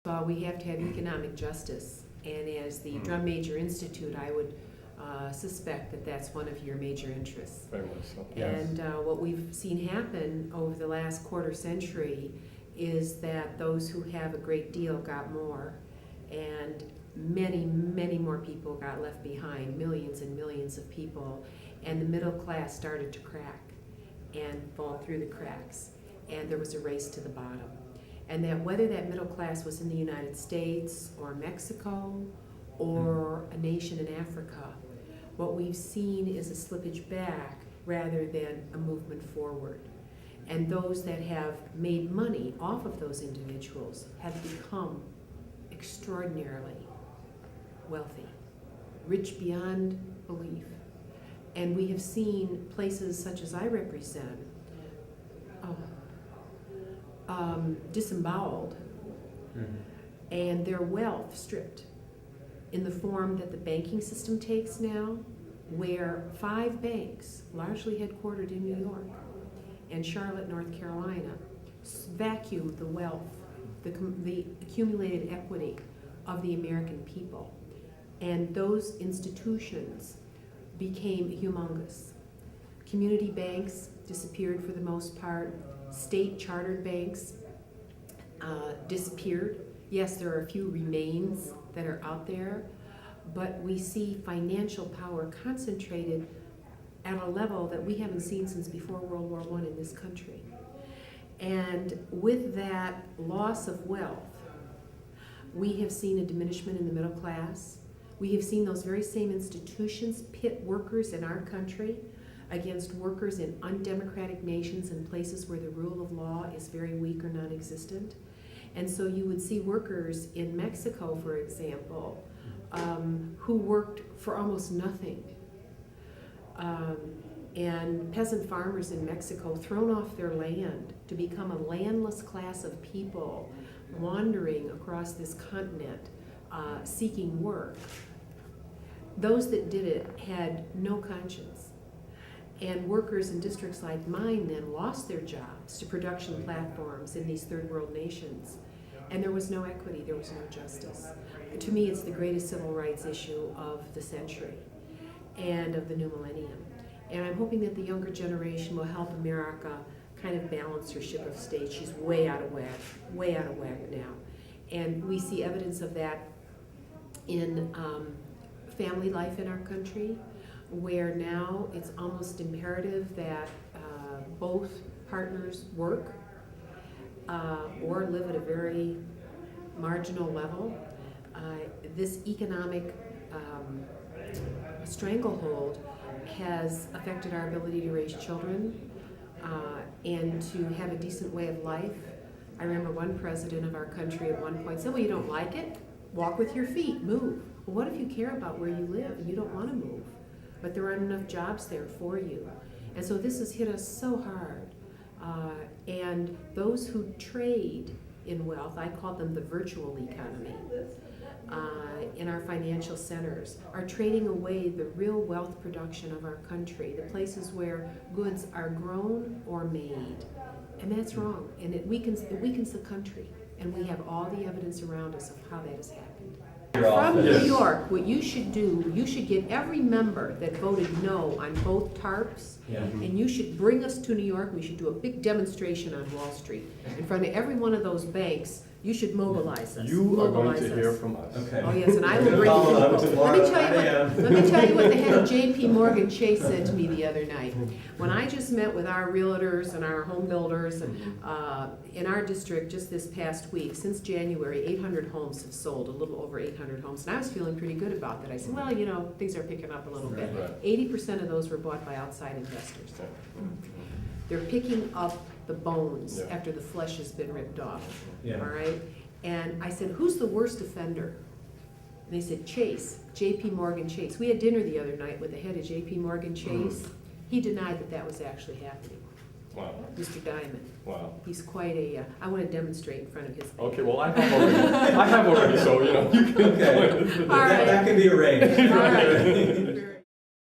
We have to have economic justice, and as the Drum Major Institute, I would suspect that that's one of your major interests. Very much so. Yes. And what we've seen happen over the last quarter century is that those who have a great deal got more, and many, many more people got left behind, millions and millions of people, and the middle class started to crack and fall through the cracks, and there was a race to the bottom. And that whether that middle class was in the United States or Mexico or a nation in Africa, what we've seen is a slippage back rather than a movement forward. And those that have made money off of those individuals have become extraordinarily wealthy, rich beyond belief. And we have seen places such as I represent disemboweled and their wealth stripped in the form that the banking system takes now, where 5 banks, largely headquartered in New York and Charlotte, North Carolina, vacuum the wealth, the accumulated equity of the American people. And those institutions became humongous. Community banks disappeared for the most part. State chartered banks disappeared. Yes, there are a few remains that are out there, but we see financial power concentrated at a level that we haven't seen since before World War I in this country. And with that loss of wealth, we have seen a diminishment in the middle class. We have seen those very same institutions pit workers in our country against workers in undemocratic nations and places where the rule of law is very weak or non-existent. And so you would see workers in Mexico, for example, who worked for almost nothing. And peasant farmers in Mexico thrown off their land to become a landless class of people wandering across this continent seeking work. Those that did it had no conscience. And workers in districts like mine then lost their jobs to production platforms in these third world nations. And there was no equity, there was no justice. To me, it's the greatest civil rights issue of the century and of the new millennium. And I'm hoping that the younger generation will help America kind of balance her ship of state. She's way out of whack now. And we see evidence of that in family life in our country, where now it's almost imperative that both partners work or live at a very marginal level. This economic stranglehold has affected our ability to raise children and to have a decent way of life. I remember one president of our country at one point said, well, you don't like it? Walk with your feet, move. Well, what if you care about where you live and you don't want to move, but there aren't enough jobs there for you? And so this has hit us so hard. And those who trade in wealth, I call them the virtual economy, in our financial centers, are trading away the real wealth production of our country, the places where goods are grown or made. And that's wrong, and it weakens the country, and we have all the evidence around us of how that has happened. From New York, what you should do, you should get every member that voted no on both TARPs, and you should bring us to New York. We should do a big demonstration on Wall Street in front of every one of those banks. You should mobilize us. You are going to hear from us. Okay. Oh yes, and I will bring people. Let me tell you what the head of J.P. Morgan Chase said to me the other night. When I just met with our realtors and our home builders and in our district just this past week, since January, 800 homes have sold, a little over 800 homes, and I was feeling pretty good about that. I said, well, you know, things are picking up a little bit. 80% of those were bought by outside investors. They're picking up the bones after the flesh has been ripped off, all right? And I said, who's the worst offender? And they said, Chase, J.P. Morgan Chase. We had dinner the other night with the head of J.P. Morgan Chase. He denied that that was actually happening. Wow. Mr. Diamond. Wow. He's quite a, I want to demonstrate in front of his. Okay, well, I have already, so, you know, you can. Okay. All right. That can be arranged. All right.